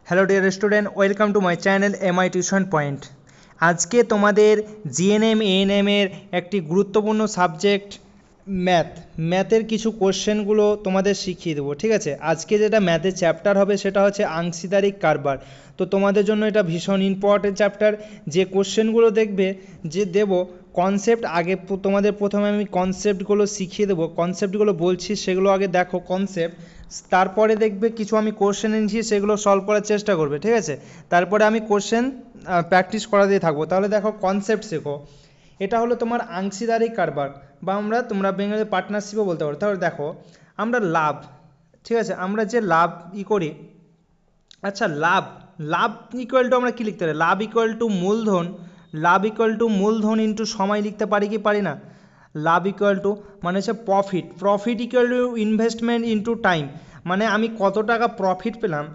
Hello dear student, welcome to my channel MI tuition point. আজকে তোমাদের GNM ANM এর একটি গুরুত্বপূর্ণ সাবজেক্ট ম্যাথের কিছু কোশ্চেনগুলো তোমাদের শিখিয়ে দেবো। ঠিক আছে, আজকে যেটা ম্যাথের চ্যাপ্টার হবে সেটা হচ্ছে আংশিদারিক কারবার। তো তোমাদের জন্য এটা ভীষণ ইম্পর্টেন্ট চ্যাপ্টার। যে কোশ্চেনগুলো দেখবে যে দেবো কনসেপ্ট, আগে তোমাদের প্রথমে আমি কনসেপ্টগুলো শিখিয়ে দেবো। কনসেপ্টগুলো বলছি সেগুলো আগে দেখো কনসেপ্ট, তারপরে দেখবে কিছু আমি কোশ্চেন এনেছি সেগুলো সলভ করার চেষ্টা করবে। ঠিক আছে, তারপরে আমি কোশ্চেন প্র্যাকটিস করাতেই থাকবো। তাহলে দেখো কনসেপ্ট শেখো। এটা হলো তোমার আংশিদারিক কারবার, বা তোমরা বেঙ্গলি পার্টনারশিপও বলতে পারো। তাহলে দেখো আমরা লাভ, ঠিক আছে, আমরা যে লাভ করি, আচ্ছা লাভ লাভ ইকুয়াল টু আমরা কী লিখতে পারি? লাভ ইকুয়াল টু মূলধন, লাভ ইকুয়াল টু মূলধন ইন্টু সময় লিখতে পারি কি পারি না? লাভ ইকুয়াল টু মানে হচ্ছে profit, profit equal to investment into time. মানে আমি কত টাকা প্রফিট পেলাম,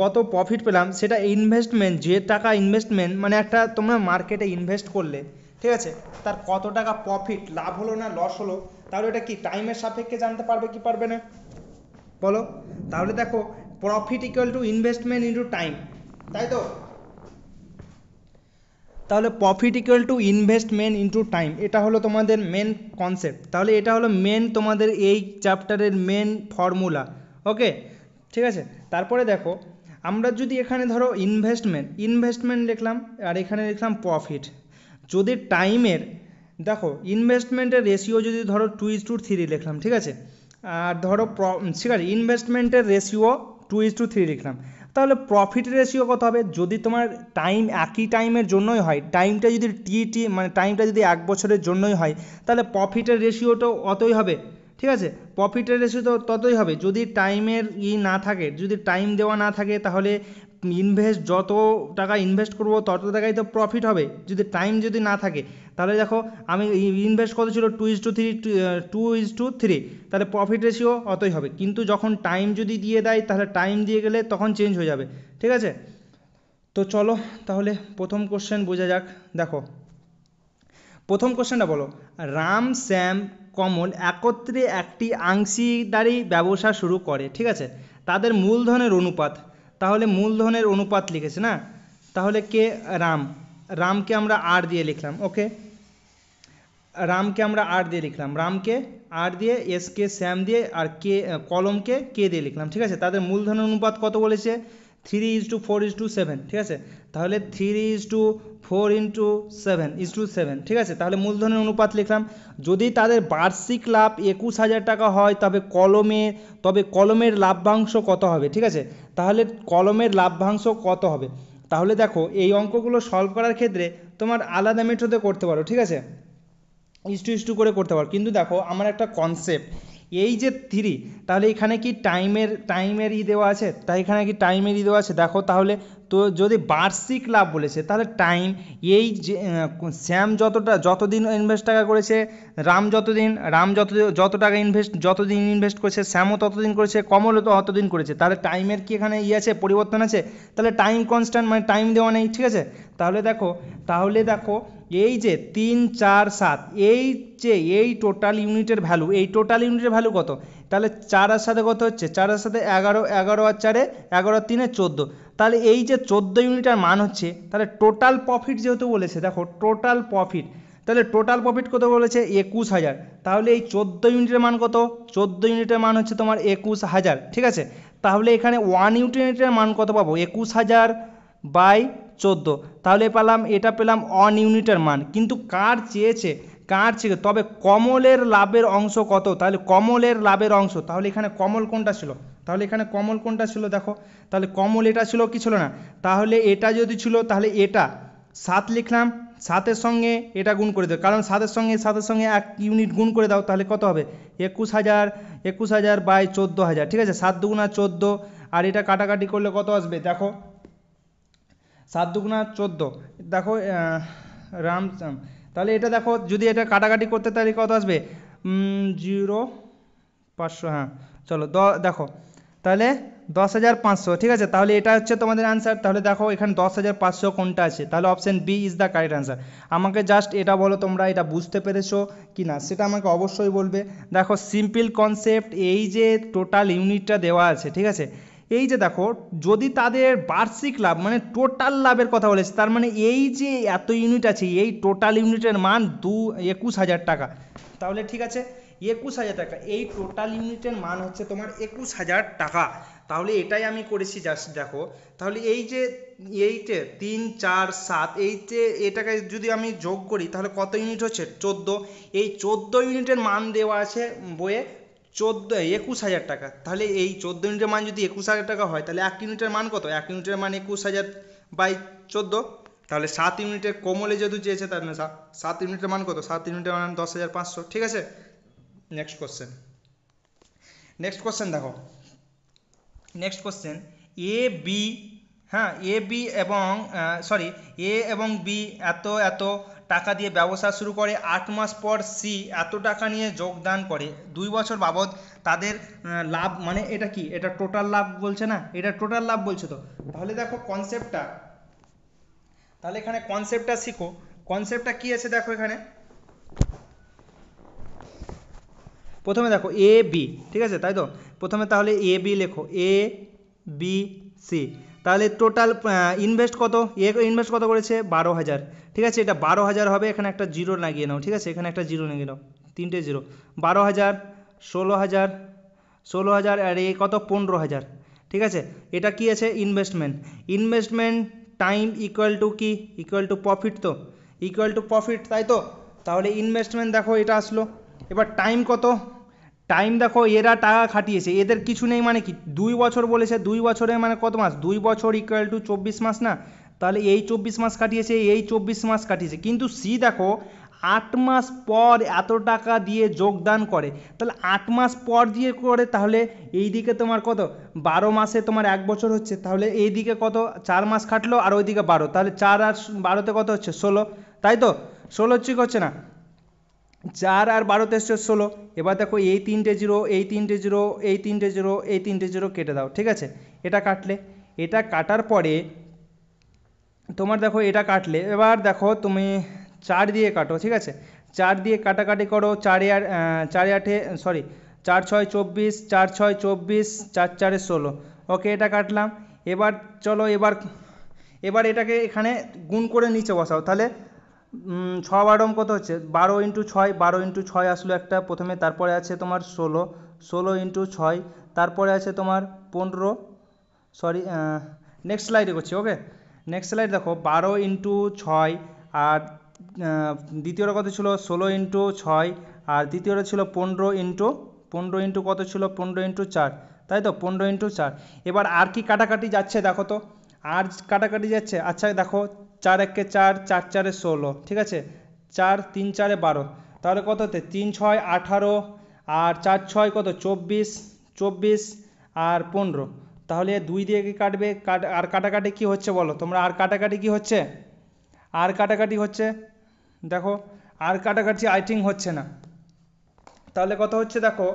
কত প্রফিট পেলাম সেটা ইনভেস্টমেন্ট, যে টাকা ইনভেস্টমেন্ট মানে একটা তোমরা মার্কেটে ইনভেস্ট করলে, ঠিক আছে, তার কত টাকা প্রফিট, লাভ হলো না লস হলো, তাহলে এটা কি টাইমের সাপেক্ষে জানতে পারবে কি পারবে না বলো? তাহলে দেখো profit equal to investment into time, তাই তো? তাহলে profit equal to investment into time, এটা হলো তোমাদের মেন কনসেপ্ট। তাহলে এটা হলো মেন তোমাদের এই চ্যাপ্টারের মেন ফর্মুলা। ওকে, ঠিক আছে। তারপরে দেখো আমরা যদি এখানে ধরো ইনভেস্টমেন্ট লিখলাম, আর এখানে লিখলাম প্রফিট। যদি টাইমের দেখো ইনভেস্টমেন্টের রেশিও যদি ধরো 2:3 লিখলাম, ঠিক আছে, আর ধরো ঠিক আছে ইনভেস্টমেন্টের রেশিও 2:3 লিখলাম, তাহলে প্রফিট রেশিও কত হবে? যদি তোমার টাইম একই টাইমের জন্যই হয়, টাইমটা যদি মানে টাইমটা যদি 1 বছরের জন্যই হয়, তাহলে প্রফিটের রেশিওটাও অতই হবে। ঠিক আছে, প্রফিটের রেশিও তো ততই হবে। যদি টাইমের না থাকে, যদি টাইম দেওয়া না থাকে, তাহলে যত টাকা ইনভেস্ট করবো তত টাকাই তো প্রফিট হবে, যদি টাইম যদি না থাকে। তাহলে দেখো আমি ইনভেস্ট কত ছিল 2:3, তাহলে প্রফিট রেশিও অতই হবে। কিন্তু যখন টাইম যদি দিয়ে দেয়, তাহলে টাইম দিয়ে গেলে তখন চেঞ্জ হয়ে যাবে। ঠিক আছে, তো চলো তাহলে প্রথম কোশ্চেন বোঝা যাক। দেখো প্রথম কোশ্চেনটা বলো, রাম শ্যাম কমল একত্রে একটি অংশীদারি ব্যবসা শুরু করে, ঠিক আছে, তাদের মূলধনের অনুপাত। তাহলে মূলধনের অনুপাত লিখেছে না, তাহলে কে? রামকে আমরা আর দিয়ে লিখলাম। ওকে, রামকে আমরা আর দিয়ে লিখলাম, রামকে আর দিয়ে, এসকে শ্যাম দিয়ে, আর কে কলমকে কে দিয়ে লিখলাম। ঠিক আছে, তাদের মূলধনের অনুপাত কত বলেছে? 3:4:7। ঠিক আছে, তাহলে 3:4:7 ঠিক আছে, তাহলে মূলধনের অনুপাত লিখলাম। যদি তাদের বার্ষিক লাভ 21,000 টাকা হয়, তবে কলমের লাভ্যাংশ কত হবে? ঠিক আছে, তাহলে কলমের লাভ্যাংশ কত হবে? তাহলে দেখো এই অঙ্কগুলো সলভ করার ক্ষেত্রে তোমার আলাদা মেথডে করতে পারো, ঠিক আছে, ইস্টু করে করতে পারো। কিন্তু দেখো আমার একটা কনসেপ্ট, এই যে 3, তাহলে এখানে কি টাইমের দেওয়া আছে? তাই এখানে কি টাইমের দেওয়া আছে? দেখো তাহলে তো যদি বার্ষিক লাভ বলেছে, তাহলে টাইম, এই যে শ্যাম যতদিন ইনভেস্ট টাকা করেছে, রাম যত টাকা যতদিন ইনভেস্ট করেছে, শ্যামও ততদিন করেছে, কমলও তো অতদিন করেছে। তাহলে টাইমের কি এখানে আছে, পরিবর্তন আছে? তাহলে টাইম কনস্ট্যান্ট, মানে টাইম দেওয়া নেই। ঠিক আছে, তাহলে দেখো এই যে 3, 4, 7, এই টোটাল ইউনিটের ভ্যালু, কত? তাহলে 4 আর সাথে কত হচ্ছে? 4 আর সাথে 11, 11 আর 4, 11 আর 3, 14। তাহলে এই যে 14 ইউনিটের মান হচ্ছে, তাহলে টোটাল প্রফিট যেহেতু বলেছে, দেখো টোটাল প্রফিট, তাহলে টোটাল প্রফিট কত বলেছে? 21,000। তাহলে এই 14 ইউনিটের মান কত? 14 ইউনিটের মান হচ্ছে তোমার 21,000। ঠিক আছে, তাহলে এখানে 1 ইউনিটের মান কত পাবো? 21,000/14। তাহলে এটা পেলাম 1 ইউনিটের মান। কিন্তু কার চেয়েছে? তবে কমলের লাভের অংশ কত? তাহলে কমলের লাভের অংশ, তাহলে এখানে কমল কোনটা ছিল? দেখো তাহলে কমল এটা ছিল কি ছিল না? তাহলে এটা যদি ছিল, তাহলে এটা 7 লিখলাম, 7-এর সঙ্গে এটা গুণ করে দাও, কারণ 7-এর সঙ্গে 1 ইউনিট গুণ করে দাও, তাহলে কত হবে? 21,000/14,000। ঠিক আছে, 7 দুগুণা 14, আর এটা কাটাকাটি করলে কত আসবে? দেখো 7 দুগুণা 14, দেখো রাম, তাহলে এটা দেখো যদি এটা কাটাকাটি করতে, তাহলে কত আসবে? 0,500, হ্যাঁ চলো দেখো তাহলে 10,500। ঠিক আছে, তাহলে এটা হচ্ছে তোমাদের অ্যান্সার। তাহলে দেখো এখানে 10,500 কোনটা আছে? তাহলে option B is the correct answer. আমাকে জাস্ট এটা বলো তোমরা এটা বুঝতে পেরেছো কি না, সেটা আমাকে অবশ্যই বলবে। দেখো সিম্পল কনসেপ্ট, এই যে টোটাল ইউনিটটা দেওয়া আছে, ঠিক আছে, এই যে দেখো যদি তাদের বার্ষিক লাভ মানে টোটাল লাভের কথা বলেছে, তার মানে এই যে এত ইউনিট আছে এই টোটাল ইউনিটের মান 21,000 টাকা। তাহলে ঠিক আছে 21,000 টাকা, এই টোটাল ইউনিটের মান হচ্ছে তোমার 21,000 টাকা। তাহলে এটাই আমি করেছি জাস্ট দেখো। তাহলে এই যে 3, 4, 7 এই যে এটাকে যদি আমি যোগ করি তাহলে কত ইউনিট হচ্ছে 14। এই 14 ইউনিটের মান দেওয়া আছে বইয়ে 21,000 টাকা। তাহলে এই 14 ইউনিটের মান যদি 21,000 টাকা হয় তাহলে 1 ইউনিটের মান কত, 1 ইউনিটের মান 21,000 বাই 14। তাহলে 7 ইউনিটের কোমলে যেহেতু চেয়েছে তার 7 ইউনিটের মান কত, 7 ইউনিটের মান 10,500। ঠিক আছে, নেক্সট কোশ্চেন দেখো। নেক্সট কোশ্চেন এ বি, হ্যাঁ এ বি এবং এ এবং বি এত টাকা দিয়ে ব্যবসা শুরু করে, 8 মাস পর সি এত টাকা নিয়ে যোগদান করে, 2 বছর বাবদ তাদের লাভ, মানে এটা কি, এটা টোটাল লাভ বলছে না, এটা টোটাল লাভ বলছে তো। তাহলে দেখো কনসেপ্টটা, তাহলে এখানে কনসেপ্টটা শিখো। কনসেপ্টটা কি আছে দেখো এখানে, প্রথমে দেখো এ বি, ঠিক আছে তাই তো, প্রথমে তাহলে এ বি লেখো, এ বি সি। তাহলে টোটাল ইনভেস্ট কত, ইনভেস্ট কত করেছে 12,000। ঠিক আছে, এটা 12,000 হবে, এখানে একটা জিরো লাগিয়ে নাও। ঠিক আছে, এখানে একটা জিরো লাগিয়ে নাও, 3টে জিরো। 12,000, 16,000 আর এ কত 15,000। ঠিক আছে, এটা কি আছে ইনভেস্টমেন্ট টাইম ইকুয়াল টু কি, ইকুয়াল টু প্রফিট, তো ইকুয়াল টু প্রফিট তাই তো। তাহলে ইনভেস্টমেন্ট দেখো এটা আসলো। এবার টাইম কত, টাইম দেখো এরা টাকা খাটিয়েছে, এদের কিছু নেই, মানে কি 2 বছর বলেছে, 2 বছরে মানে কত মাস, 2 বছর ইকুয়াল টু 24 মাস না। তাহলে এই 24 মাস কাটিয়েছে, এই 24 মাস কাটিয়েছে, কিন্তু সি দেখো 8 মাস পর এত টাকা দিয়ে যোগদান করে। তাহলে 8 মাস পর দিয়ে করে, তাহলে এই দিকে তোমার কত 12 মাসে তোমার 1 বছর হচ্ছে, তাহলে এই দিকে কত 4 মাস খাটলো আর ওইদিকে 12, তাহলে 4 আর 12তে কত হচ্ছে 16, তাই তো 16 হচ্ছে না, 4 আর 12তে এসছে 16। এবার দেখো এই 3টে জিরো, এই 3টে জিরো, এই 3টে জিরো, এই 3টে জিরো কেটে দাও। ঠিক আছে, এটা কাটলে, এটা কাটার পরে তোমার দেখো এটা কাটলে, এবার দেখো তুমি 4 দিয়ে কাটো। ঠিক আছে, 4 দিয়ে কাটাকাটি করো, 4 8 4 6 24, 4 6 24, 4 4 16। ওকে, এটা কাটলাম। এবার চলো এবার এটাকে এখানে গুণ করে নিচে বসাও। তাহলে 6 12 কত হচ্ছে 12 × 6, 12 × 6 আসলো একটা প্রথমে, তারপরে আছে তোমার 16, 16 × 6, তারপরে আছে তোমার 15, নেক্সট স্লাইডে করছি। ওকে, নেক্সট স্লাইড দেখো 12 × 6 আর দ্বিতীয়টা কত ছিল 16 × 6 আর দ্বিতীয়টা ছিল 15 × কত ছিল 15 × 4, তাই তো 15 × 4। এবার আর কি কাটাকাটি যাচ্ছে দেখো তো, আর কাটাকাটি যাচ্ছে। আচ্ছা দেখো 4 1 4, 4 4 16। ঠিক আছে, 4 3 4 12, তাহলে কত হতে 3 6 18 আর 4 6 কত 24 আর 15। তাহলে 2 দিয়ে কি কাটবে, আর কাটাকাটি কি হচ্ছে বলো তোমরা, আর কাটাকাটি কি হচ্ছে, আর কাটাকাটি হচ্ছে দেখো, আর কাটাকাটি আই থিঙ্ক হচ্ছে না। তাহলে কত হচ্ছে দেখো,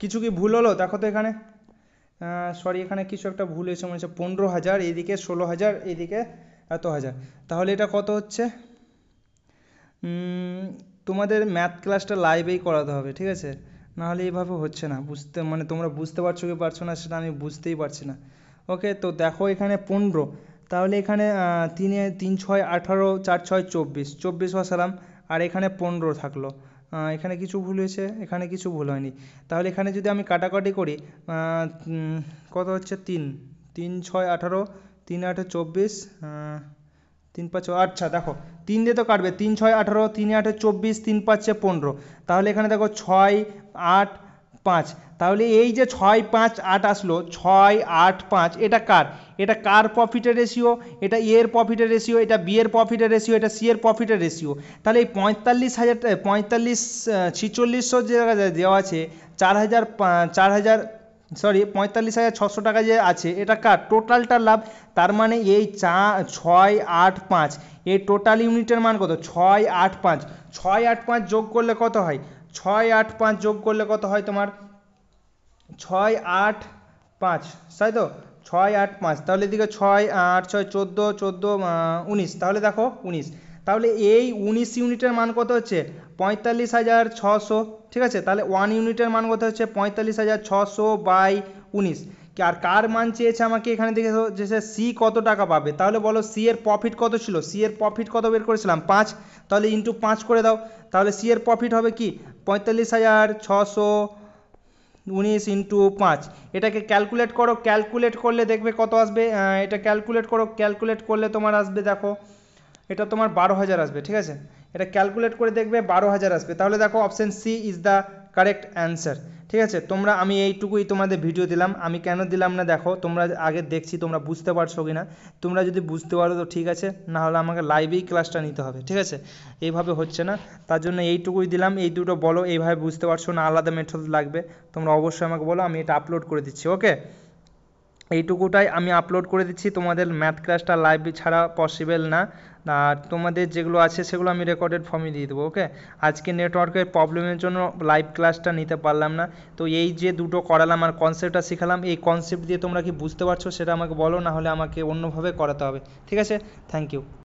কিছু কি ভুল হলো দেখো তো এখানে, এখানে কিছু একটা ভুল হয়েছে মনে হচ্ছে, 15,000 এইদিকে 16,000 এইদিকে এত হাজার। তাহলে এটা কত হচ্ছে, তোমাদের ম্যাথ ক্লাসটা লাইভেই করাতে হবে। ঠিক আছে, নাহলে এইভাবে হচ্ছে না, মানে তোমরা বুঝতে পারছো কি পারছো না সেটা আমি বুঝতেই পারছি না। ওকে, তো দেখো এখানে 15, তাহলে এখানে 3 6 18, 4 6 24 বসালাম, আর এখানে 15 থাকলো। এখানে কিছু ভুল হয়েছে, এখানে কিছু ভুল হয়নি। তাহলে এখানে যদি আমি কাটাকাটি করি কত হচ্ছে 3 6 18, 3 8 24, 3 5, আচ্ছা দেখো 3 দিয়ে তো কাটবে, 3 6 18, 3 8 24, 3 5 15। তাহলে এখানে দেখো 6 8 5, তাহলে এই যে 6 5 8 আসলো, 6 8 5, এটা কার প্রফিটের রেশিও, এটা এ এর প্রফিটের রেশিও, এটা বি এর প্রফিটের রেশিও, এটা সি এর প্রফিটের রেশিও। তাহলে এই 46,600 যে দেওয়া আছে, 45,600 টাকা যে আছে, এটা কার টোটালটার লাভ। তার মানে এই 6 8 5 এই টোটাল ইউনিটের মান কত 6 8 5, 6 8 5 যোগ করলে কত হয়, 6 8 5 যোগ করলে কত হয় তোমার 6 8 5, তাই তো 6 8 5। তাহলে এদিকে 6 8 6 14 14 19, তাহলে দেখো 19। তাহলে এই 19 ইউনিটের মান কত হচ্ছে 45,600। ঠিক আছে, তাহলে 1 ইউনিটের মান কত হচ্ছে 45,600 বাই 19। আর কার মান চেয়েছে আমাকে এখানে দেখে যে সি কত টাকা পাবে, তাহলে বলো সি এর প্রফিট কত ছিল, সি এর প্রফিট কত বের করেছিলাম 5, তাহলে ইন্টু 5 করে দাও, তাহলে সি এর প্রফিট হবে কি 45,619 ইন্টু 5, এটাকে ক্যালকুলেট করো, ক্যালকুলেট করলে দেখবে কত আসবে, এটা ক্যালকুলেট করো, ক্যালকুলেট করলে তোমার আসবে দেখো এটা তোমার 12,000 আসবে, ঠিক আছে, এটা ক্যালকুলেট করে দেখবে 12,000 আসবে, তাহলে দেখো option C is the correct answer. ঠিক আছে, তোমরা আমি এইটুকুই তোমাদের ভিডিও দিলাম, আমি কেন দিলাম না দেখো, তোমরা আগে দেখছি তোমরা বুঝতে পারছো কি না, তোমরা যদি বুঝতে পারো তো ঠিক আছে, না হলে আমাকে লাইভেই ক্লাসটা নিতে হবে, ঠিক আছে, এইভাবে হচ্ছে না, তার জন্য এইটুকুই দিলাম, এই দুটো বলো এইভাবে বুঝতে পারছো না আলাদা মেথড লাগবে তোমরা অবশ্যই আমাকে বলো, আমি এটা আপলোড করে দিচ্ছি। ওকে, এইটুকুটাই আমি আপলোড করে দিচ্ছি, তোমাদের ম্যাথ ক্লাসটা লাইভ ছাড়া পসিবল না, আর তোমাদের যেগুলো আছে সেগুলো আমি রেকর্ডেড ফর্মে দিয়ে দেবো। ওকে, আজকে নেটওয়ার্কের প্রবলেমের জন্য লাইভ ক্লাসটা নিতে পারলাম না, তো এই যে দুটো করালাম আর কনসেপ্টটা শেখালাম, এই কনসেপ্ট দিয়ে তোমরা কি বুঝতে পারছো সেটা আমাকে বলো, না হলে আমাকে অন্যভাবে করাতে হবে। ঠিক আছে, থ্যাংক ইউ।